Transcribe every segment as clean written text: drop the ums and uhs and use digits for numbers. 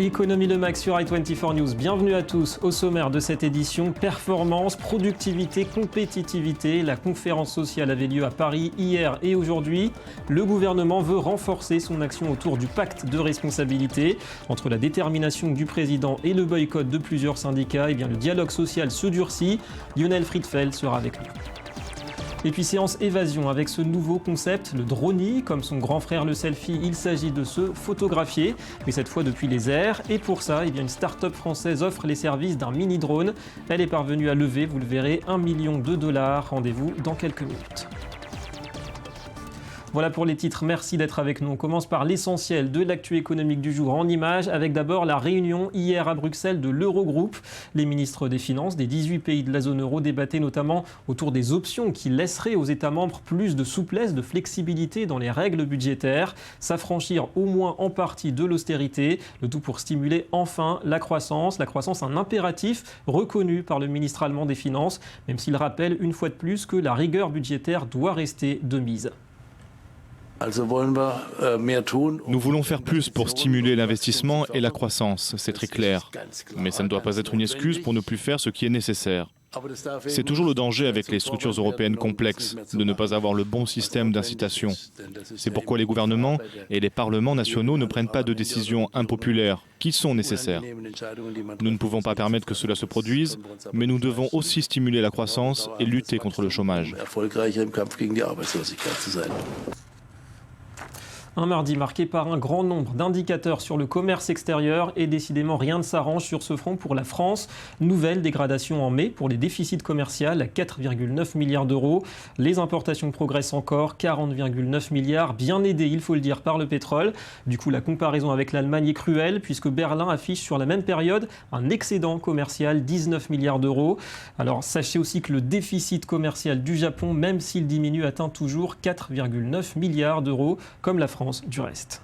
Économie Le Max sur i24 News. Bienvenue à tous. Au sommaire de cette édition, performance, productivité, compétitivité. La conférence sociale avait lieu à Paris hier et aujourd'hui. Le gouvernement veut renforcer son action autour du pacte de responsabilité. Entre la détermination du président et le boycott de plusieurs syndicats, le dialogue social se durcit. Lionel Friedfeld sera avec nous. Et puis séance évasion avec ce nouveau concept, le droni. Comme son grand frère le selfie, il s'agit de se photographier, mais cette fois depuis les airs. Et pour ça, une start-up française offre les services d'un mini-drone. Elle est parvenue à lever, vous le verrez, $1 million. Rendez-vous dans quelques minutes. Voilà pour les titres, merci d'être avec nous. On commence par l'essentiel de l'actu économique du jour en images, avec d'abord la réunion hier à Bruxelles de l'Eurogroupe. Les ministres des Finances des 18 pays de la zone euro débattaient notamment autour des options qui laisseraient aux États membres plus de souplesse, de flexibilité dans les règles budgétaires, s'affranchir au moins en partie de l'austérité, le tout pour stimuler enfin la croissance. La croissance, un impératif reconnu par le ministre allemand des Finances, même s'il rappelle une fois de plus que la rigueur budgétaire doit rester de mise. Nous voulons faire plus pour stimuler l'investissement et la croissance, c'est très clair. Mais ça ne doit pas être une excuse pour ne plus faire ce qui est nécessaire. C'est toujours le danger avec les structures européennes complexes, de ne pas avoir le bon système d'incitation. C'est pourquoi les gouvernements et les parlements nationaux ne prennent pas de décisions impopulaires, qui sont nécessaires. Nous ne pouvons pas permettre que cela se produise, mais nous devons aussi stimuler la croissance et lutter contre le chômage. Un mardi marqué par un grand nombre d'indicateurs sur le commerce extérieur et décidément rien ne s'arrange sur ce front pour la France. Nouvelle dégradation en mai pour les déficits commerciaux à 4,9 milliards d'euros. Les importations progressent encore, 40,9 milliards, bien aidées, il faut le dire, par le pétrole. Du coup, la comparaison avec l'Allemagne est cruelle puisque Berlin affiche sur la même période un excédent commercial, 19 milliards d'euros. Alors sachez aussi que le déficit commercial du Japon, même s'il diminue, atteint toujours 4,9 milliards d'euros, comme la France du reste.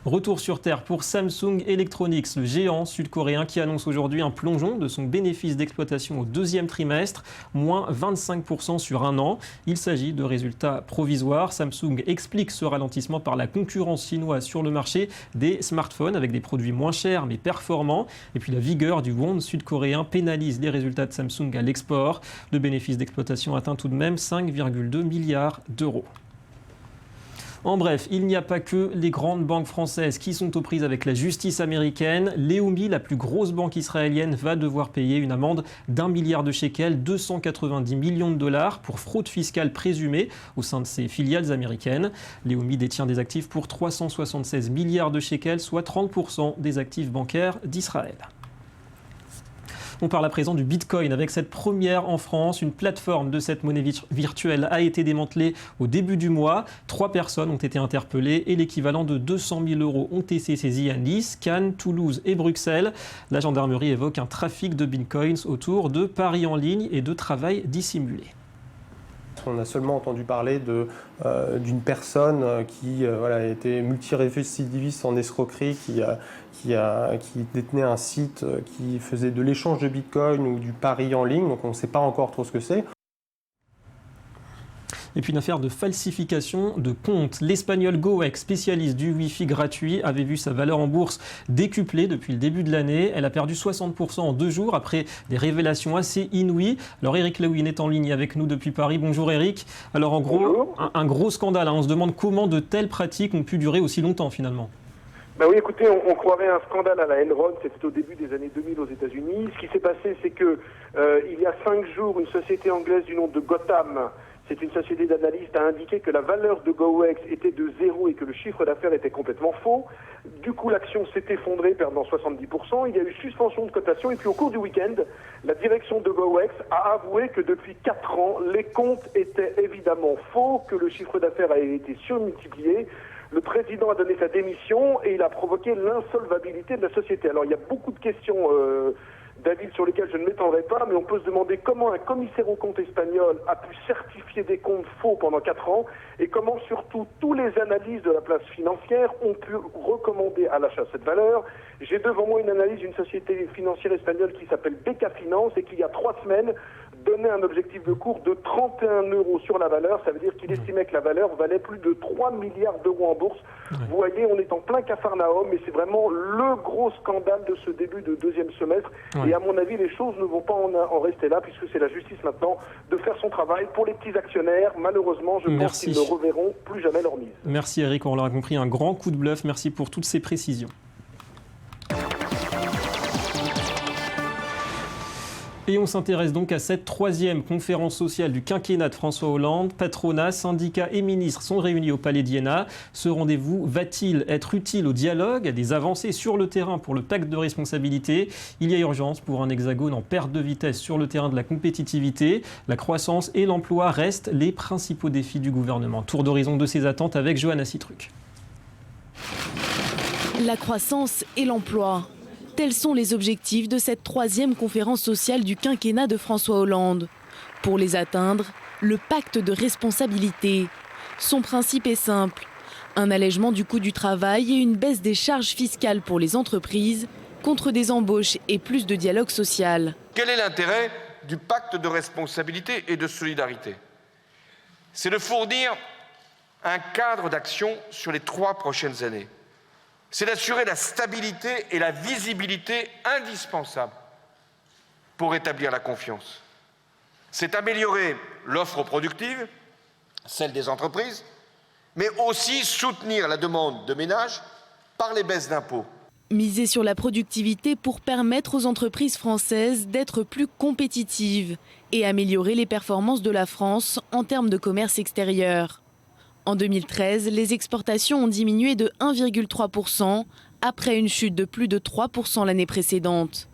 Retour sur terre pour Samsung Electronics, le géant sud-coréen qui annonce aujourd'hui un plongeon de son bénéfice d'exploitation au deuxième trimestre, moins 25% sur un an. Il s'agit de résultats provisoires. Samsung explique ce ralentissement par la concurrence chinoise sur le marché des smartphones avec des produits moins chers mais performants. Et puis la vigueur du won sud-coréen pénalise les résultats de Samsung à l'export. Le bénéfice d'exploitation atteint tout de même 5,2 milliards d'euros. En bref, il n'y a pas que les grandes banques françaises qui sont aux prises avec la justice américaine. Leumi, la plus grosse banque israélienne, va devoir payer une amende d'1 milliard de shekels, 290 millions de dollars pour fraude fiscale présumée au sein de ses filiales américaines. Leumi détient des actifs pour 376 milliards de shekels, soit 30% des actifs bancaires d'Israël. On parle à présent du Bitcoin avec cette première en France. Une plateforme de cette monnaie virtuelle a été démantelée au début du mois. 3 personnes ont été interpellées et l'équivalent de 200 000 € ont été saisis à Nice, Cannes, Toulouse et Bruxelles. La gendarmerie évoque un trafic de Bitcoins autour de paris en ligne et de travail dissimulé. On a seulement entendu parler d'une personne qui était multirécidiviste en escroquerie, qui détenait un site qui faisait de l'échange de bitcoin ou du pari en ligne, donc on ne sait pas encore trop ce que c'est. Et puis une affaire de falsification de compte. L'espagnol GoEx, spécialiste du Wi-Fi gratuit, avait vu sa valeur en bourse décuplée depuis le début de l'année. Elle a perdu 60% en 2 jours après des révélations assez inouïes. Alors Eric Lewin est en ligne avec nous depuis Paris. Bonjour Eric. Alors en gros, un gros scandale. On se demande comment de telles pratiques ont pu durer aussi longtemps finalement. Oui, écoutez, on croirait un scandale à la Enron, c'était au début des années 2000 aux États-Unis. Ce qui s'est passé, c'est que il y a 5 jours, une société anglaise du nom de Gotham, c'est une société d'analystes, a indiqué que la valeur de GoEx était de 0 et que le chiffre d'affaires était complètement faux. Du coup, l'action s'est effondrée, perdant 70%. Il y a eu suspension de cotation et puis au cours du week-end, la direction de GoEx a avoué que depuis 4 ans, les comptes étaient évidemment faux, que le chiffre d'affaires a été surmultiplié. Le président a donné sa démission et il a provoqué l'insolvabilité de la société. Alors il y a beaucoup de questions, David, sur lesquelles je ne m'étendrai pas, mais on peut se demander comment un commissaire aux comptes espagnol a pu certifier des comptes faux pendant 4 ans et comment surtout tous les analystes de la place financière ont pu recommander à l'achat cette valeur. J'ai devant moi une analyse d'une société financière espagnole qui s'appelle BK Finance et qui il y a 3 semaines donnait un objectif de cours de 31 € sur la valeur. Ça veut dire qu'il estimait que la valeur valait plus de 3 milliards d'euros en bourse. Vous voyez, on est en plein Capharnaüm et c'est vraiment le gros scandale de ce début de deuxième semestre. Et à mon avis, les choses ne vont pas en rester là puisque c'est la justice maintenant de faire son travail. Pour les petits actionnaires, malheureusement, je pense qu'ils ne reverront plus jamais leur mise. Merci Eric, on l'aura compris, un grand coup de bluff. Merci pour toutes ces précisions. Et on s'intéresse donc à cette troisième conférence sociale du quinquennat de François Hollande. Patronat, syndicats et ministres sont réunis au Palais d'Iéna. Ce rendez-vous va-t-il être utile au dialogue, à des avancées sur le terrain pour le pacte de responsabilité? Il y a urgence pour un hexagone en perte de vitesse sur le terrain de la compétitivité. La croissance et l'emploi restent les principaux défis du gouvernement. Tour d'horizon de ces attentes avec Johanna Citruc. La croissance et l'emploi. Tels sont les objectifs de cette troisième conférence sociale du quinquennat de François Hollande. Pour les atteindre, le pacte de responsabilité. Son principe est simple. Un allègement du coût du travail et une baisse des charges fiscales pour les entreprises contre des embauches et plus de dialogue social. Quel est l'intérêt du pacte de responsabilité et de solidarité? C'est de fournir un cadre d'action sur les 3 prochaines années. C'est d'assurer la stabilité et la visibilité indispensables pour rétablir la confiance. C'est améliorer l'offre productive, celle des entreprises, mais aussi soutenir la demande de ménages par les baisses d'impôts. Miser sur la productivité pour permettre aux entreprises françaises d'être plus compétitives et améliorer les performances de la France en termes de commerce extérieur. En 2013, les exportations ont diminué de 1,3% après une chute de plus de 3% l'année précédente.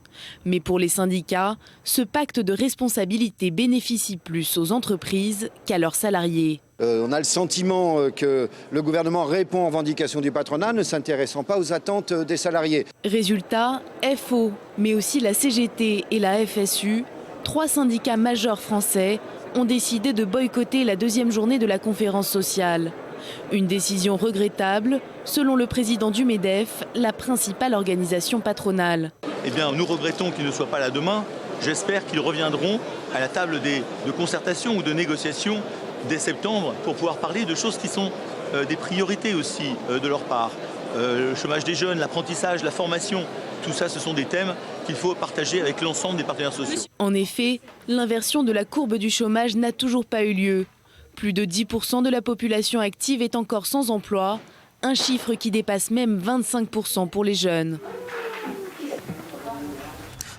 Mais pour les syndicats, ce pacte de responsabilité bénéficie plus aux entreprises qu'à leurs salariés. On a le sentiment que le gouvernement répond aux revendications du patronat, ne s'intéressant pas aux attentes des salariés. Résultat, FO, mais aussi la CGT et la FSU, 3 syndicats majeurs français, ont décidé de boycotter la deuxième journée de la conférence sociale. Une décision regrettable, selon le président du MEDEF, la principale organisation patronale. Eh bien, nous regrettons qu'ils ne soient pas là demain. J'espère qu'ils reviendront à la table de concertation ou de négociation dès septembre pour pouvoir parler de choses qui sont des priorités aussi de leur part. Le chômage des jeunes, l'apprentissage, la formation, tout ça, ce sont des thèmes qu'il faut partager avec l'ensemble des partenaires sociaux. En effet, l'inversion de la courbe du chômage n'a toujours pas eu lieu. Plus de 10% de la population active est encore sans emploi, un chiffre qui dépasse même 25% pour les jeunes.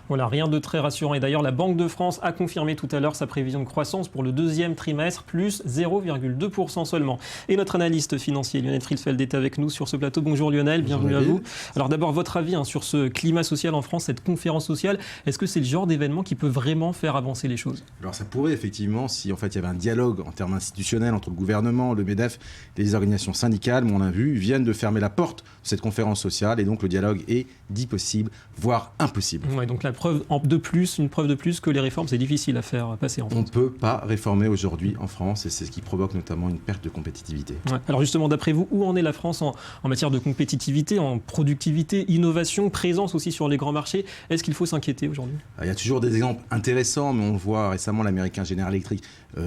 Voilà, rien de très rassurant. Et d'ailleurs, la Banque de France a confirmé tout à l'heure sa prévision de croissance pour le deuxième trimestre, plus 0,2% seulement. Et notre analyste financier, Lionel Friedfeld, est avec nous sur ce plateau. Bonjour Lionel, bienvenue à vous. Alors d'abord, votre avis sur ce climat social en France, cette conférence sociale, est-ce que c'est le genre d'événement qui peut vraiment faire avancer les choses? Alors ça pourrait effectivement, si en fait il y avait un dialogue en termes institutionnels entre le gouvernement, le MEDEF et les organisations syndicales, mais on l'a vu, viennent de fermer la porte de cette conférence sociale et donc le dialogue est dit possible, voire impossible. Ouais, donc une preuve de plus que les réformes, c'est difficile à faire passer en France. On ne peut pas réformer aujourd'hui en France et c'est ce qui provoque notamment une perte de compétitivité. Ouais. Alors justement, d'après vous, où en est la France en matière de compétitivité, en productivité, innovation, présence aussi sur les grands marchés? Est-ce qu'il faut s'inquiéter aujourd'hui? Il y a toujours des exemples intéressants, mais on le voit récemment, l'américain General Electric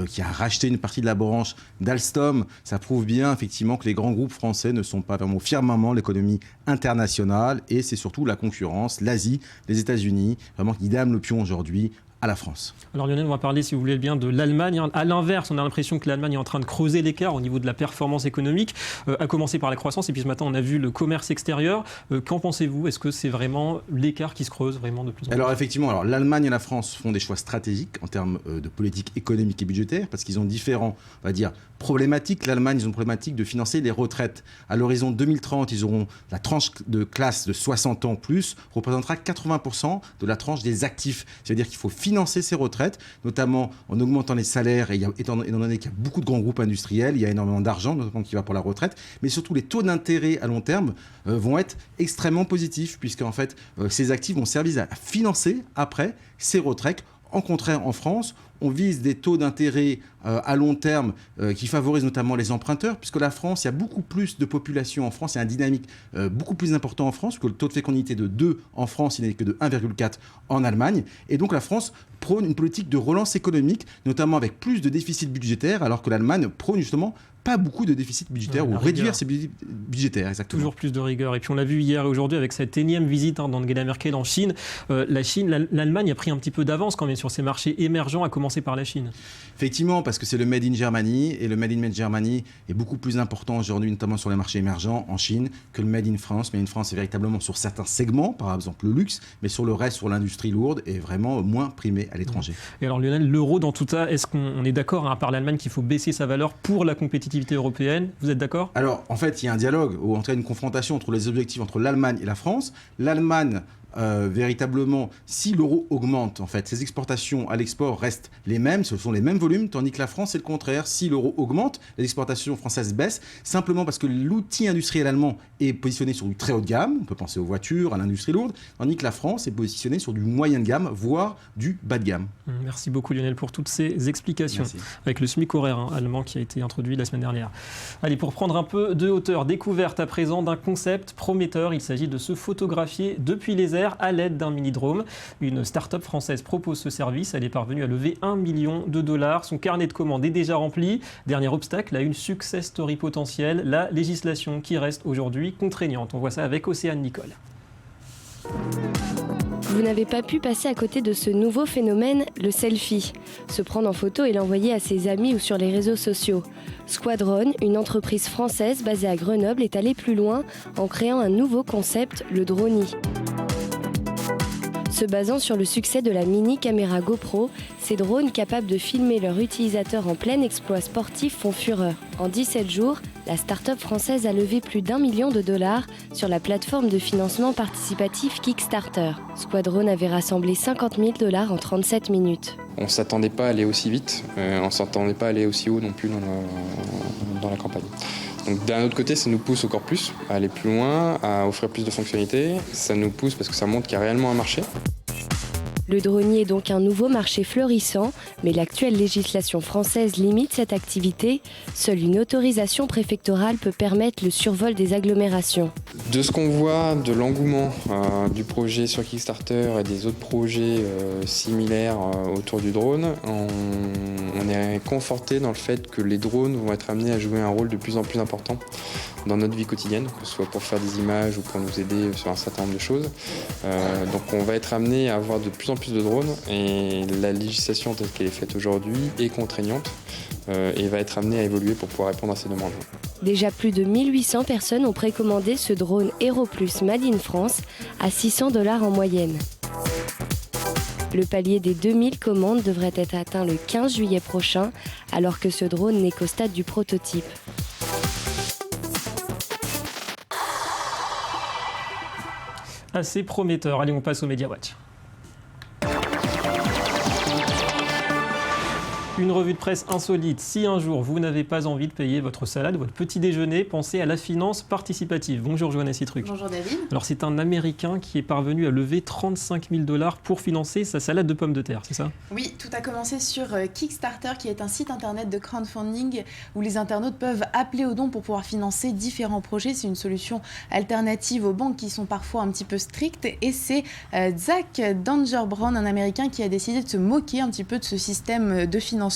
qui a racheté une partie de la branche d'Alstom. Ça prouve bien effectivement que les grands groupes français ne sont pas vraiment au firmament de l'économie internationale et c'est surtout la concurrence, l'Asie, les États-Unis, vraiment qui dame le pion aujourd'hui à la France. Alors Lionel, on va parler, si vous voulez bien, de l'Allemagne. À l'inverse, on a l'impression que l'Allemagne est en train de creuser l'écart au niveau de la performance économique, à commencer par la croissance, et puis ce matin, on a vu le commerce extérieur. Qu'en pensez-vous? Est-ce que c'est vraiment l'écart qui se creuse vraiment de plus en plus? Alors effectivement, l'Allemagne et la France font des choix stratégiques en termes de politique économique et budgétaire, parce qu'ils ont différents, on va dire, problématiques. L'Allemagne, ils ont une problématique de financer les retraites. À l'horizon 2030, ils auront la tranche de classe de 60 ans plus, représentera 80% de la tranche des actifs. C'est-à-dire qu'il faut financer ces retraites, notamment en augmentant les salaires, et étant donné qu'il y a beaucoup de grands groupes industriels, il y a énormément d'argent, notamment qui va pour la retraite, mais surtout les taux d'intérêt à long terme vont être extrêmement positifs, puisqu'en fait, ces actifs vont servir à financer après ces retraites. En contraire, en France, on vise des taux d'intérêt à long terme qui favorisent notamment les emprunteurs, puisque la France, il y a beaucoup plus de population en France, il y a une dynamique beaucoup plus important en France, puisque le taux de fécondité de 2 en France, il n'est que de 1,4 en Allemagne. Et donc la France prône une politique de relance économique, notamment avec plus de déficit budgétaire, alors que l'Allemagne prône justement pas beaucoup de déficit budgétaire ou réduire ses budgétaires, exactement. Toujours plus de rigueur. Et puis on l'a vu hier et aujourd'hui avec cette énième visite d'Angela Merkel en Chine. L'Allemagne a pris un petit peu d'avance quand même sur ces marchés émergents, à commencer par la Chine. Effectivement, parce que c'est le Made in Germany, et le Made in Germany est beaucoup plus important aujourd'hui, notamment sur les marchés émergents en Chine, que le Made in France. Made in France est véritablement sur certains segments, par exemple le luxe, mais sur le reste, sur l'industrie lourde, est vraiment moins primé à l'étranger. Et alors Lionel, l'euro dans tout ça, est-ce qu'on est d'accord, à part l'Allemagne, qu'il faut baisser sa valeur pour la compétitivité européenne? Vous êtes d'accord? Alors, en fait, il y a un dialogue, ou en tout cas une confrontation entre les objectifs entre l'Allemagne et la France. L'Allemagne, véritablement, si l'euro augmente, en fait, ses exportations à l'export restent les mêmes, ce sont les mêmes volumes, tandis que la France, c'est le contraire. Si l'euro augmente, les exportations françaises baissent, simplement parce que l'outil industriel allemand est positionné sur du très haut de gamme, on peut penser aux voitures, à l'industrie lourde, tandis que la France est positionnée sur du moyen de gamme, voire du bas de gamme. Merci beaucoup Lionel pour toutes ces explications. Merci. Avec le SMIC horaire allemand qui a été introduit la semaine dernière. Allez, pour prendre un peu de hauteur, découverte à présent d'un concept prometteur. Il s'agit de se photographier depuis les airs à l'aide d'un mini-drone. Une start-up française propose ce service. Elle est parvenue à lever $1 million. Son carnet de commandes est déjà rempli. Dernier obstacle à une success story potentielle, la législation qui reste aujourd'hui contraignante. On voit ça avec Océane Nicole. Vous n'avez pas pu passer à côté de ce nouveau phénomène, le selfie. Se prendre en photo et l'envoyer à ses amis ou sur les réseaux sociaux. Squadron, une entreprise française basée à Grenoble, est allée plus loin en créant un nouveau concept, le droni. Se basant sur le succès de la mini caméra GoPro, ces drones capables de filmer leurs utilisateurs en plein exploit sportif font fureur. En 17 jours, la start-up française a levé plus d'$1 million sur la plateforme de financement participatif Kickstarter. Squadron avait rassemblé $50 000 en 37 minutes. On ne s'attendait pas à aller aussi vite, on ne s'attendait pas à aller aussi haut non plus dans la campagne. Donc d'un autre côté, ça nous pousse encore plus à aller plus loin, à offrir plus de fonctionnalités. Ça nous pousse parce que ça montre qu'il y a réellement un marché. Le dronier est donc un nouveau marché florissant, mais l'actuelle législation française limite cette activité. Seule une autorisation préfectorale peut permettre le survol des agglomérations. De ce qu'on voit de l'engouement du projet sur Kickstarter et des autres projets similaires autour du drone, on est conforté dans le fait que les drones vont être amenés à jouer un rôle de plus en plus important dans notre vie quotidienne, que ce soit pour faire des images ou pour nous aider sur un certain nombre de choses. Donc on va être amené à avoir de plus en plus de drones et la législation telle qu'elle est faite aujourd'hui est contraignante et va être amenée à évoluer pour pouvoir répondre à ces demandes. Déjà plus de 1800 personnes ont précommandé ce drone Hero Plus Made in France à $600 en moyenne. Le palier des 2000 commandes devrait être atteint le 15 juillet prochain, alors que ce drone n'est qu'au stade du prototype. Assez prometteur. Allez, on passe au Media Watch. Une revue de presse insolite. Si un jour vous n'avez pas envie de payer votre salade, votre petit déjeuner, pensez à la finance participative. Bonjour Johanna Citruc. Bonjour David. Alors c'est un Américain qui est parvenu à lever $35 000 pour financer sa salade de pommes de terre, c'est ça? Oui, tout a commencé sur Kickstarter, qui est un site internet de crowdfunding où les internautes peuvent appeler aux dons pour pouvoir financer différents projets. C'est une solution alternative aux banques qui sont parfois un petit peu strictes. Et c'est Zach Dangerbrand, un Américain, qui a décidé de se moquer un petit peu de ce système de financement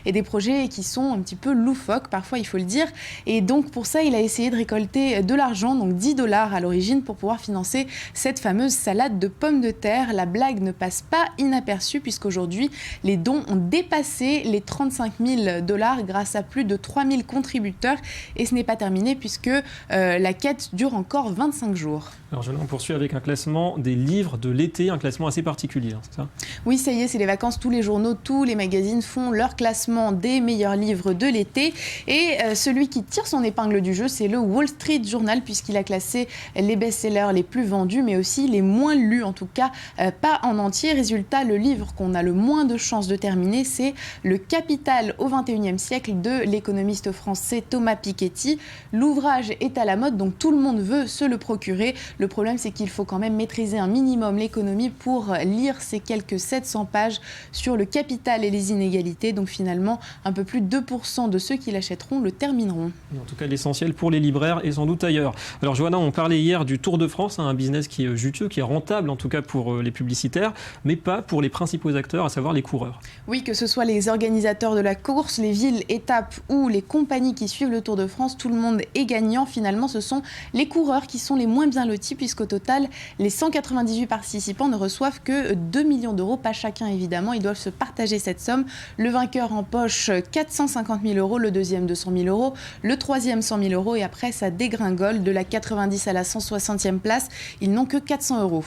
et des projets qui sont un petit peu loufoques, parfois il faut le dire. Et donc pour ça, il a essayé de récolter de l'argent, donc $10 à l'origine, pour pouvoir financer cette fameuse salade de pommes de terre. La blague ne passe pas inaperçue puisqu'aujourd'hui, les dons ont dépassé les $35 000 grâce à plus de 3000 contributeurs. Et ce n'est pas terminé puisque la quête dure encore 25 jours. Alors on poursuit avec un classement des livres de l'été, un classement assez particulier, c'est ça? Oui, ça y est, c'est les vacances. Tous les journaux, tous les magazines font leur classement des meilleurs livres de l'été. Et celui qui tire son épingle du jeu, c'est le Wall Street Journal, puisqu'il a classé les best-sellers les plus vendus, mais aussi les moins lus, en tout cas pas en entier. Résultat, le livre qu'on a le moins de chances de terminer, c'est Le Capital au XXIe siècle de l'économiste français Thomas Piketty. L'ouvrage est à la mode, donc tout le monde veut se le procurer. Le problème, c'est qu'il faut quand même maîtriser un minimum l'économie pour lire ces quelques 700 pages sur le capital et les inégalités. limité. Donc finalement, un peu plus de 2% de ceux qui l'achèteront le termineront. En tout cas, l'essentiel pour les libraires et sans doute ailleurs. Alors Johanna, on parlait hier du Tour de France, un business qui est juteux, qui est rentable en tout cas pour les publicitaires, mais pas pour les principaux acteurs, à savoir les coureurs. Oui, que ce soit les organisateurs de la course, les villes, étapes ou les compagnies qui suivent le Tour de France, tout le monde est gagnant. Finalement, ce sont les coureurs qui sont les moins bien lotis, puisqu'au total, les 198 participants ne reçoivent que 2 millions d'euros, pas chacun évidemment, ils doivent se partager cette somme. Le vainqueur empoche 450 000 euros, le deuxième 200 000 euros, le troisième 100 000 euros et après ça dégringole de la 90 à la 160e place, ils n'ont que 400 euros.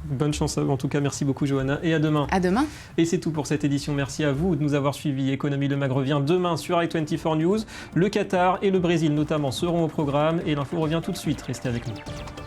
Bonne chance à vous. En tout cas, merci beaucoup Johanna et à demain. À demain. Et c'est tout pour cette édition. Merci à vous de nous avoir suivis. Économie Le Mag revient demain sur i24 News. Le Qatar et le Brésil notamment seront au programme et l'info revient tout de suite. Restez avec nous.